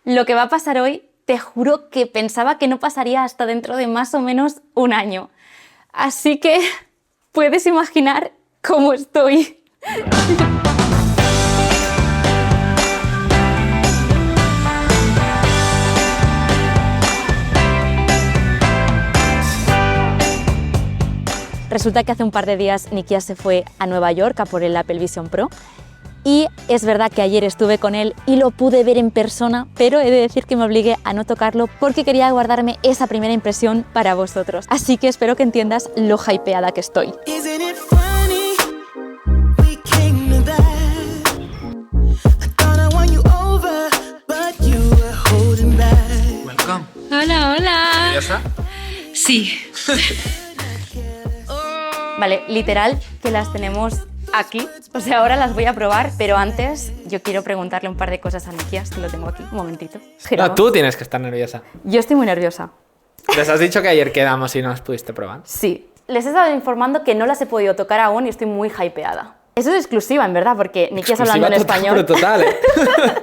Lo que va a pasar hoy, te juro que pensaba que no pasaría hasta dentro de más o menos un año. Así que puedes imaginar cómo estoy. Resulta que hace un par de días Nikias se fue a Nueva York a por el Apple Vision Pro y es verdad que ayer estuve con él y lo pude ver en persona, pero he de decir que me obligué a no tocarlo porque quería guardarme esa primera impresión para vosotros. Así que espero que entiendas lo hypeada que estoy. Welcome. Hola, hola. ¿Nerviosa? Sí. Vale, literal que las tenemos aquí, o sea, ahora las voy a probar, pero antes yo quiero preguntarle un par de cosas a Nikias, que lo tengo aquí, un momentito. No, tú tienes que estar nerviosa. Yo estoy muy nerviosa. Les has dicho que ayer quedamos y no las pudiste probar. Sí, les he estado informando que no las he podido tocar aún y estoy muy hypeada. Eso es exclusiva, en verdad, porque Nikias hablando en español. Pero total, ¿eh?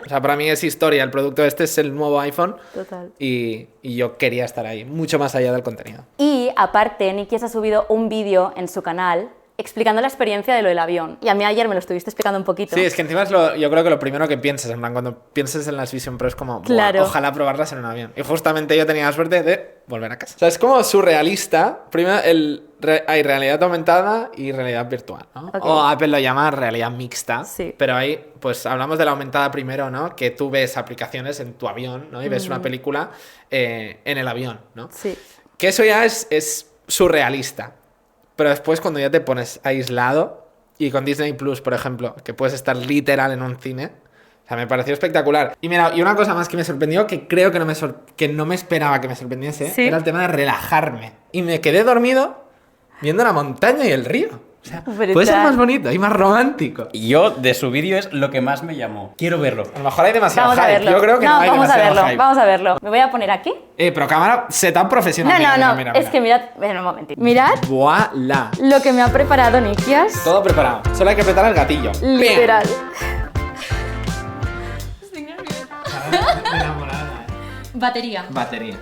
O sea, para mí es historia, el producto este es el nuevo iPhone. Total. Y yo quería estar ahí, mucho más allá del contenido. Y aparte, Nikias ha subido un vídeo en su canal explicando la experiencia de lo del avión. Y a mí ayer me lo estuviste explicando un poquito. Sí, es que encima es yo creo que lo primero que piensas, en plan, cuando pienses en las Vision Pro es como, claro, ojalá probarlas en un avión. Y justamente yo tenía la suerte de volver a casa. O sea, es como surrealista. Primero, hay realidad aumentada y realidad virtual, ¿no? Okay. O Apple lo llama realidad mixta. Sí. Pero ahí, pues hablamos de la aumentada primero, ¿no? Que tú ves aplicaciones en tu avión, ¿no? Y ves una película en el avión, ¿no? Sí. Que eso ya es surrealista. Pero después cuando ya te pones aislado y con Disney Plus, por ejemplo, que puedes estar literal en un cine, o sea, me pareció espectacular. Y mira, y una cosa más que me sorprendió, que creo que no me esperaba que me sorprendiese, ¿sí? Era el tema de relajarme. Y me quedé dormido viendo la montaña y el río. O sea, puede ser más bonito y más romántico. Y yo, de su vídeo, es lo que más me llamó. Quiero verlo. A lo mejor hay demasiado Vamos a hype. verlo. Yo creo que no hay vamos a demasiado verlo, hype. vamos a verlo. Me voy a poner aquí. Pero cámara setup profesional. No, Mira. es que mirad, ven un momentito. Mirad ¡Voilá! lo que me ha preparado Nikias. Todo preparado. Solo hay que apretar el gatillo. Literal. Enamorada. Batería. Batería.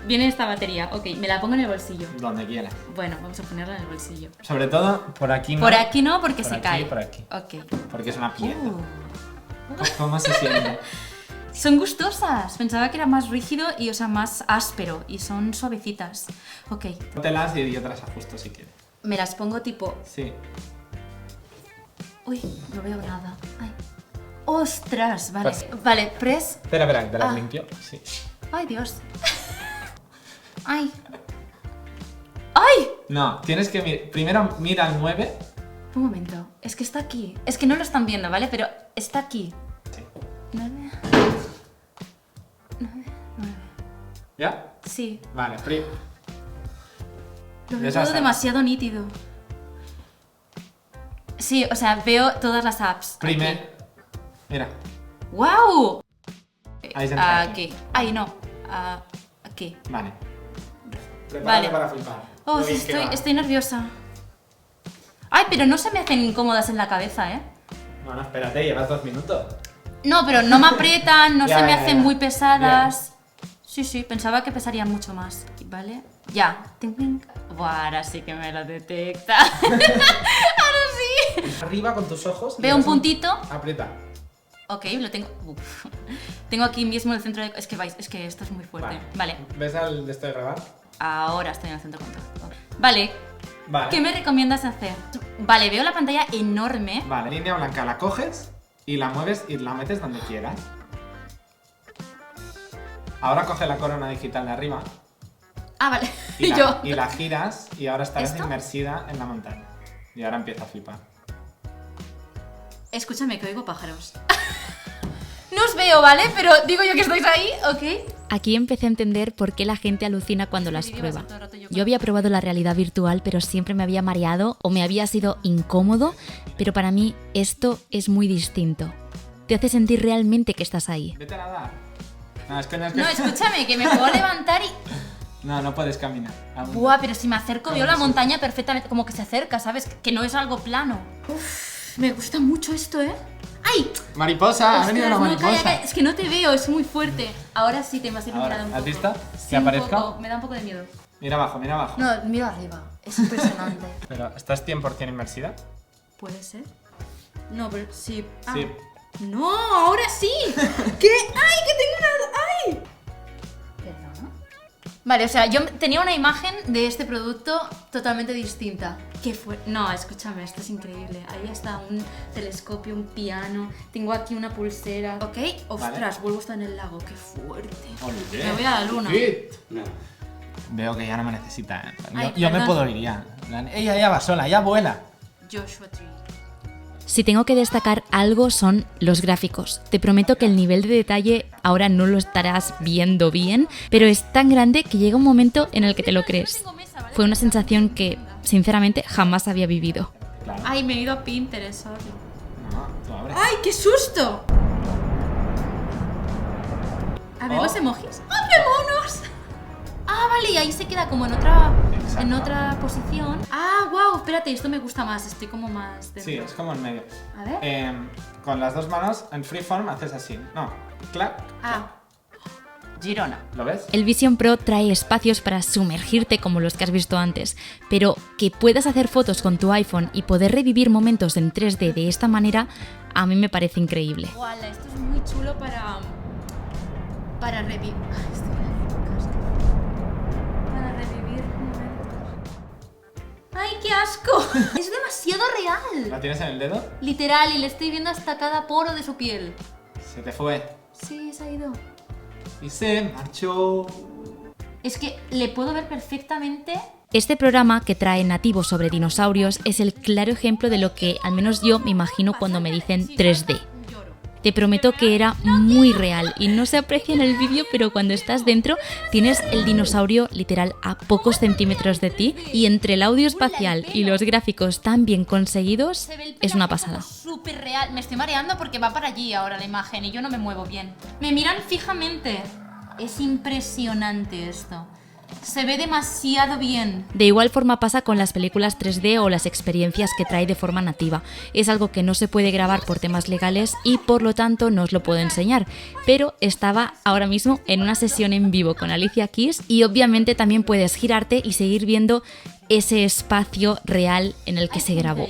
Viene esta batería. Ok, me la pongo en el bolsillo. Donde quiera. Bueno, vamos a ponerla en el bolsillo. Sobre todo por aquí no. Por aquí no, porque Por se aquí cae. y por aquí. Ok. Porque es una pieza. ¿Cómo se siente? Son gustosas. Pensaba que era más rígido y, o sea, más áspero. Y son suavecitas. Ok. Póntelas y yo te las ajusto si quieres. Me las pongo tipo... Sí. Uy, no veo nada. Ay. ¡Ostras! Vale. Pues- Vale, press. Espera, te las Ah. limpio. Sí. Ay, Dios. Ay. ¡Ay! No, tienes que primero mira el 9. Un momento. Es que está aquí. Es que no lo están viendo, ¿vale? Pero está aquí. Sí. 9. 9. ¿Ya? Sí. Vale, Lo veo Esa todo es- demasiado nítido. Sí, o sea, veo todas las apps. primer. Mira. ¡Wow! Ahí se entra Aquí. Ay, no. Aquí. Vale. Vale. para flipar. Oh, Lo sí, bien que va. estoy nerviosa. Ay, pero no se me hacen incómodas en la cabeza, ¿eh? No, espérate, llevas 2 minutos. No, pero no me aprietan, no Ya, se me ya, hacen ya. muy pesadas. Sí, pensaba que pesarían mucho más. ¿Vale? Ya. Ting, ting. Buah, ahora sí que me lo detecta. Ahora sí. Arriba con tus ojos. Veo un puntito. Aprieta. Ok, lo tengo. Uf. Tengo aquí mismo el centro de. Es que esto es muy fuerte. Vale. ¿Ves al de esto de grabar? Ahora estoy en el centro de control. Vale. Vale. ¿Qué me recomiendas hacer? Vale, veo la pantalla enorme. Vale, línea blanca, la coges y la mueves y la metes donde quieras. Ahora coge la corona digital de arriba Ah, vale. y Yo. la giras y ahora estarás ¿Esto? inmersida en la montaña. Y ahora empieza a flipar. Escúchame, que oigo pájaros. No os veo, ¿vale? Pero digo yo que estáis ahí, ¿ok? Aquí empecé a entender por qué la gente alucina cuando las prueba. Yo había probado la realidad virtual, pero siempre me había mareado o me había sido incómodo, pero para mí esto es muy distinto. Te hace sentir realmente que estás ahí. Vete a nadar. No, es que no es que... No, escúchame, que me puedo levantar y... No puedes caminar. Aún. Buah, pero si me acerco veo la montaña perfectamente, como que se acerca, ¿sabes? Que no es algo plano. Uf, me gusta mucho esto, ¿eh? ¡Ay! ¡Ay! Mariposa, ha venido una Ostras, no, mariposa. calla. Es que no te veo, es muy fuerte. Ahora sí te me has iluminado Ahora, un ¿has poco. visto? Sí, ¿Que un aparezca? poco. Me da un poco de miedo. Mira abajo, mira abajo. No, miro arriba. Es impresionante. Pero, ¿estás 100% inmersiva? ¿Puede ser? No, pero sí. Ah. Sí. ¡No! ¡Ahora sí! ¿Qué? ¡Ay, que tengo una... ¡Ay! ¿Perdona? Vale, o sea, yo tenía una imagen de este producto totalmente distinta. ¿Qué fue? No, escúchame, esto es increíble. Ahí está un telescopio, un piano. Tengo aquí una pulsera. ¿Ok? Ostras, vuelvo a estar en el lago. ¡Qué fuerte! Olvidé. Me voy a la luna. No. Veo que ya no me necesita. Ay, Yo me perdón. puedo ir ya. Ella ya va sola, ya vuela. Joshua Tree. Si tengo que destacar algo son los gráficos. Te prometo que el nivel de detalle ahora no lo estarás viendo bien, pero es tan grande que llega un momento en el que te lo crees. Fue una sensación que, sinceramente, jamás había vivido. Claro. Ay, me he ido a Pinterest, sorry. No, tú abres. ¡Ay, qué susto! A ver Oh. los emojis. ¡Ah, qué monos! Ah, vale, y ahí se queda como en otra posición. Ah, wow, espérate, esto me gusta más, estoy como más dentro. Sí, es como en medio. A ver. Con las dos manos en freeform haces así. No, clac. Ah. Girona. ¿Lo ves? El Vision Pro trae espacios para sumergirte como los que has visto antes, pero que puedas hacer fotos con tu iPhone y poder revivir momentos en 3D de esta manera, a mí me parece increíble. Guala, esto es muy chulo para revivir. Para revivir momentos. ¡Ay, qué asco! Es demasiado real. ¿La tienes en el dedo? Literal, y le estoy viendo hasta cada poro de su piel. Se te fue. Sí, se ha ido. Y se marchó. Es que le puedo ver perfectamente. Este programa que trae nativos sobre dinosaurios es el claro ejemplo de lo que al menos yo me imagino cuando me dicen 3D. Te prometo que era muy real y no se aprecia en el vídeo, pero cuando estás dentro tienes el dinosaurio literal a pocos centímetros de ti y entre el audio espacial y los gráficos tan bien conseguidos es una pasada. Súper real. Me estoy mareando porque va para allí ahora la imagen y yo no me muevo bien. Me miran fijamente. Es impresionante esto. Se ve demasiado bien. De igual forma pasa con las películas 3D o las experiencias que trae de forma nativa. Es algo que no se puede grabar por temas legales y por lo tanto no os lo puedo enseñar. Pero estaba ahora mismo en una sesión en vivo con Alicia Keys y obviamente también puedes girarte y seguir viendo ese espacio real en el que se grabó.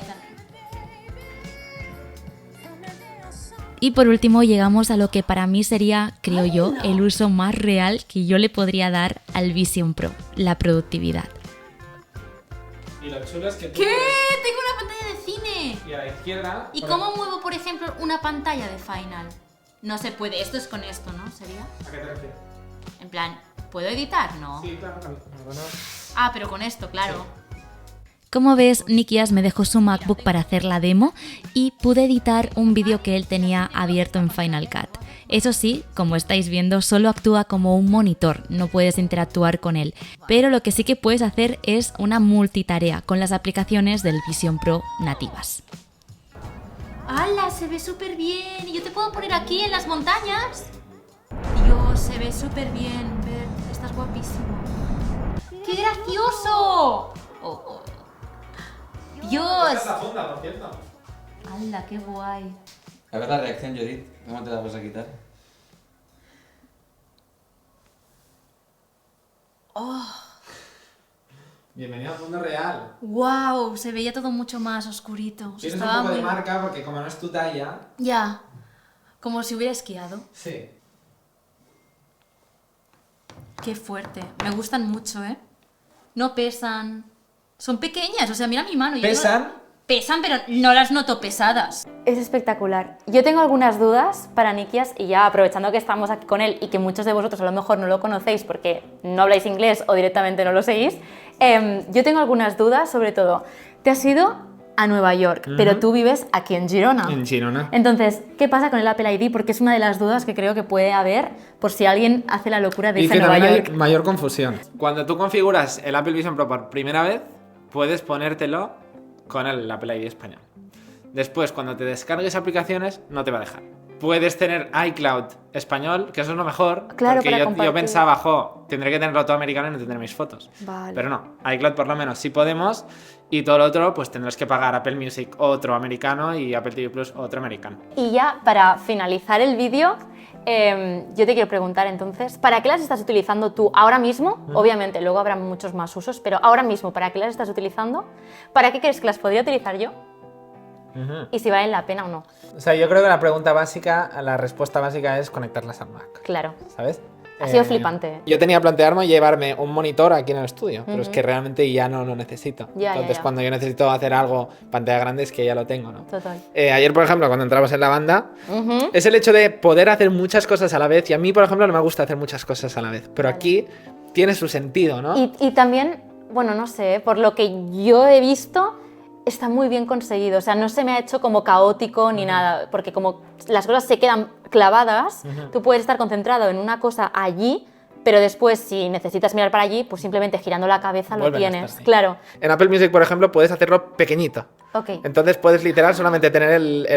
Y por último llegamos a lo que para mí sería, creo yo, el uso más real que yo le podría dar al Vision Pro, la productividad. Y lo chulo es que tú ¿Qué? puedes- Tengo una pantalla de cine. Y a la izquierda. ¿Y cómo muevo, por ejemplo, una pantalla de Final? No se puede. Esto es con esto, ¿no? ¿Sería? ¿A qué te refieres? En plan, ¿puedo editar? No. Sí, claro. Ah, pero con esto, claro. Como ves, Nikias me dejó su MacBook para hacer la demo y pude editar un vídeo que él tenía abierto en Final Cut. Eso sí, como estáis viendo, solo actúa como un monitor, no puedes interactuar con él. Pero lo que sí que puedes hacer es una multitarea con las aplicaciones del Vision Pro nativas. ¡Hala! Se ve súper bien. ¿Y yo te puedo poner aquí en las montañas? Dios, se ve súper bien. Bert, estás guapísimo. ¡Qué gracioso! ¡Dios! la funda, por cierto. ¡Hala, qué guay! A ver la reacción, Judith. ¿Cómo te la vas a quitar? Bienvenido al mundo real. ¡Wow! Se veía todo mucho más oscurito. Tienes un Estaba poco de muy- marca porque como no es tu talla. Ya. Como si hubiera esquiado. Sí. Qué fuerte. Me gustan mucho, ¿eh? No pesan. Son pequeñas. O sea, mira mi mano. yo no- ¿Pesan? Pesan, pero no las noto pesadas. Es espectacular. Yo tengo algunas dudas para Nikias y ya aprovechando que estamos aquí con él y que muchos de vosotros a lo mejor no lo conocéis porque no habláis inglés o directamente no lo seguís, yo tengo algunas dudas, sobre todo, te has ido a Nueva York, pero tú vives aquí en Girona. En Girona. Entonces, ¿qué pasa con el Apple ID? Porque es una de las dudas que creo que puede haber por si alguien hace la locura de Y irse que a Nueva también York. hay mayor confusión. Cuando tú configuras el Apple Vision Pro por primera vez, puedes ponértelo con el Apple ID español. Después, cuando te descargues aplicaciones, no te va a dejar. puedes tener iCloud español, que eso es lo mejor. Claro, porque para yo compartir. pensaba, tendré que tenerlo todo americano y no tendré mis fotos. Vale. Pero no, iCloud por lo menos sí podemos. Y todo lo otro, pues tendrás que pagar Apple Music otro americano y Apple TV Plus otro americano. Y ya para finalizar el vídeo, yo te quiero preguntar entonces, ¿para qué las estás utilizando tú ahora mismo? Obviamente, luego habrá muchos más usos, pero ahora mismo, ¿para qué las estás utilizando? ¿Para qué crees que las podría utilizar yo? Y si valen la pena o no. O sea, yo creo que la respuesta básica es conectarlas al Mac, Claro. ¿sabes? Ha sido flipante. Yo tenía plantearme llevarme un monitor aquí en el estudio, pero es que realmente ya no lo necesito. Ya, Entonces, ya. cuando yo necesito hacer algo, pantalla grande, es que ya lo tengo, ¿no? Total. Ayer, por ejemplo, cuando entramos en la banda, es el hecho de poder hacer muchas cosas a la vez. Y a mí, por ejemplo, no me gusta hacer muchas cosas a la vez. Pero aquí tiene su sentido, ¿no? Y también, bueno, no sé, por lo que yo he visto, está muy bien conseguido. O sea, no se me ha hecho como caótico ni nada, porque como las cosas se quedan clavadas, tú puedes estar concentrado en una cosa allí, pero después, si necesitas mirar para allí, pues simplemente girando la cabeza lo Vuelven a tienes. estar ahí. Claro. En Apple Music, por ejemplo, puedes hacerlo pequeñito. Ok. Entonces puedes literal solamente tener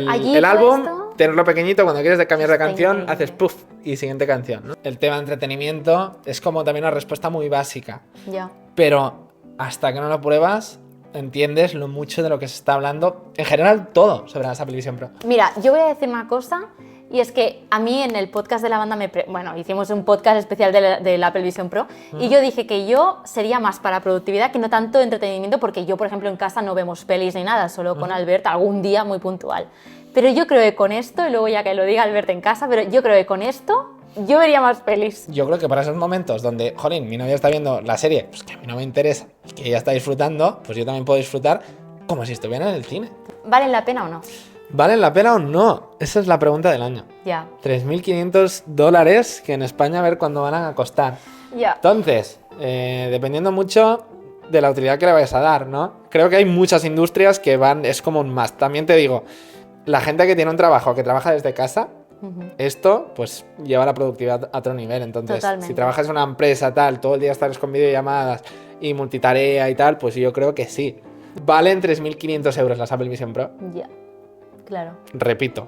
Allí el álbum, puesto. tenerlo pequeñito, cuando quieres cambiar de Está canción, increíble. haces puff y siguiente canción, ¿no? El tema de entretenimiento es como también una respuesta muy básica, Ya. pero hasta que no lo pruebas, entiendes lo mucho de lo que se está hablando, en general todo sobre las Apple Vision Pro. Mira, yo voy a decir una cosa, y es que a mí en el podcast de la banda, bueno, hicimos un podcast especial del Apple Vision Pro, y yo dije que yo sería más para productividad que no tanto entretenimiento, porque yo, por ejemplo, en casa no vemos pelis ni nada, solo con Albert algún día muy puntual. Pero yo creo que con esto, y luego ya que lo diga Albert en casa, pero yo creo que con esto yo vería más pelis. Yo creo que para esos momentos donde, jolín, mi novia está viendo la serie, pues que a mí no me interesa, y que ella está disfrutando, pues yo también puedo disfrutar como si estuviera en el cine. ¿Valen la pena o no? ¿Valen la pena o no? Esa es la pregunta del año. Ya. $3.500 que en España a ver cuándo van a costar. Ya. Entonces, dependiendo mucho de la utilidad que le vayas a dar, ¿no? Creo que hay muchas industrias que es como un must. También te digo, la gente que tiene un trabajo, que trabaja desde casa, esto pues lleva la productividad a otro nivel. Entonces, Totalmente. si trabajas en una empresa tal, todo el día estás con videollamadas y multitarea y tal, pues yo creo que sí. Valen 3.500 euros las Apple Vision Pro. Ya. Claro. Repito,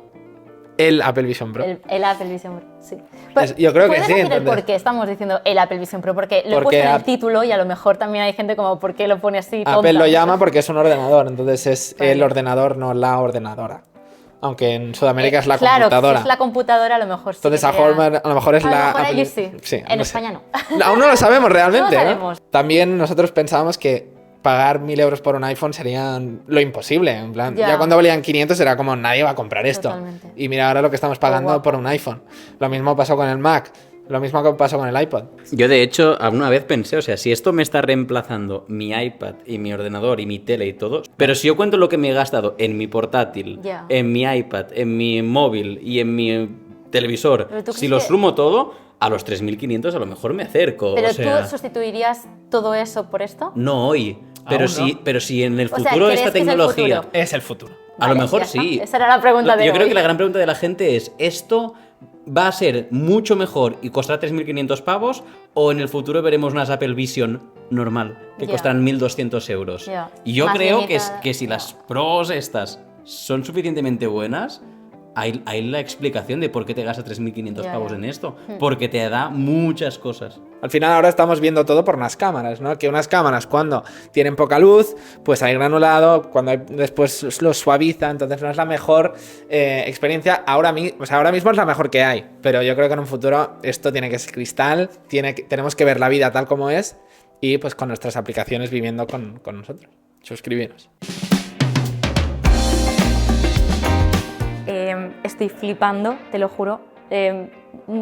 el Apple Vision Pro. El Apple Vision Pro, sí. Yo creo que ¿puedes sí, decir el entonces. por qué estamos diciendo el Apple Vision Pro? Porque lo he Porque puesto en el título y a lo mejor también hay gente como, ¿por qué lo pone así? Apple tonta? lo llama porque es un ordenador, entonces es Vale. el ordenador, no la ordenadora. Aunque en Sudamérica es la claro, computadora. si es la computadora a lo mejor sí. Entonces que a lo mejor es a la... lo mejor Apple- allí sí. En no sé. España no. Aún no lo sabemos realmente. No lo ¿no? sabemos. También nosotros pensábamos que pagar 1.000 euros por un iPhone sería lo imposible. En plan, Ya. ya cuando valían 500 era como nadie va a comprar esto. Totalmente. Y mira ahora lo que estamos pagando guapo. por un iPhone. Lo mismo pasó con el Mac. Lo mismo que pasó con el iPod. Yo, de hecho, alguna vez pensé, o sea, si esto me está reemplazando mi iPad y mi ordenador y mi tele y todo, pero si yo cuento lo que me he gastado en mi portátil, Ya. en mi iPad, en mi móvil y en mi televisor, Pero tú si crees lo que- sumo todo, a los 3.500 a lo mejor me acerco. Pero o sea, tú sustituirías todo eso por esto. no hoy, pero Aún sí, no. pero si en el O sea, futuro ¿crees esta que es el tecnología... futuro? Es el futuro. A lo Vale, mejor ya está. sí. Esa era la pregunta de Yo creo hoy. que la gran pregunta de la gente es, ¿esto va a ser mucho mejor y costará 3.500 pavos o en el futuro veremos unas Apple Vision normal que Ya. costarán 1.200 euros? Ya. Y yo Más creo limitadas, que si ya. las pros estas son suficientemente buenas, hay la explicación de por qué te gastas 3.500 Ya, pavos ya. en esto. Porque te da muchas cosas. Al final ahora estamos viendo todo por unas cámaras, ¿no? Que unas cámaras cuando tienen poca luz, pues hay granulado, cuando después lo suaviza, entonces no es la mejor experiencia. Ahora mismo es la mejor que hay, pero yo creo que en un futuro esto tiene que ser cristal, tenemos que ver la vida tal como es y pues con nuestras aplicaciones viviendo con nosotros. Suscribiros. Estoy flipando, te lo juro.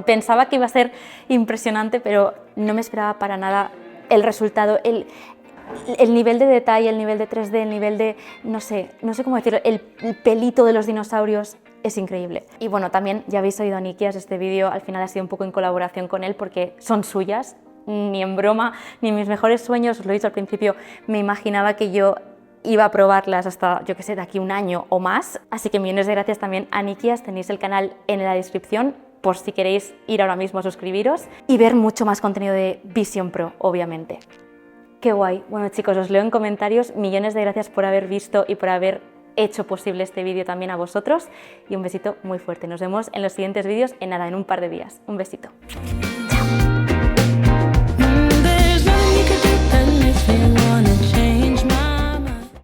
Pensaba que iba a ser impresionante, pero no me esperaba para nada el resultado, el nivel de detalle, el nivel de 3D, el nivel de, no sé cómo decirlo, el pelito de los dinosaurios es increíble. Y bueno, también ya habéis oído a Nikias, este vídeo al final ha sido un poco en colaboración con él porque son suyas, ni en broma, ni en mis mejores sueños, os lo he dicho al principio, me imaginaba que yo iba a probarlas hasta, yo que sé, de aquí un año o más. Así que millones de gracias también a Nikias, tenéis el canal en la descripción por si queréis ir ahora mismo a suscribiros y ver mucho más contenido de Vision Pro, obviamente. Qué guay. Bueno chicos, os leo en comentarios, millones de gracias por haber visto y por haber hecho posible este vídeo también a vosotros y un besito muy fuerte. Nos vemos en los siguientes vídeos en un par de días. Un besito.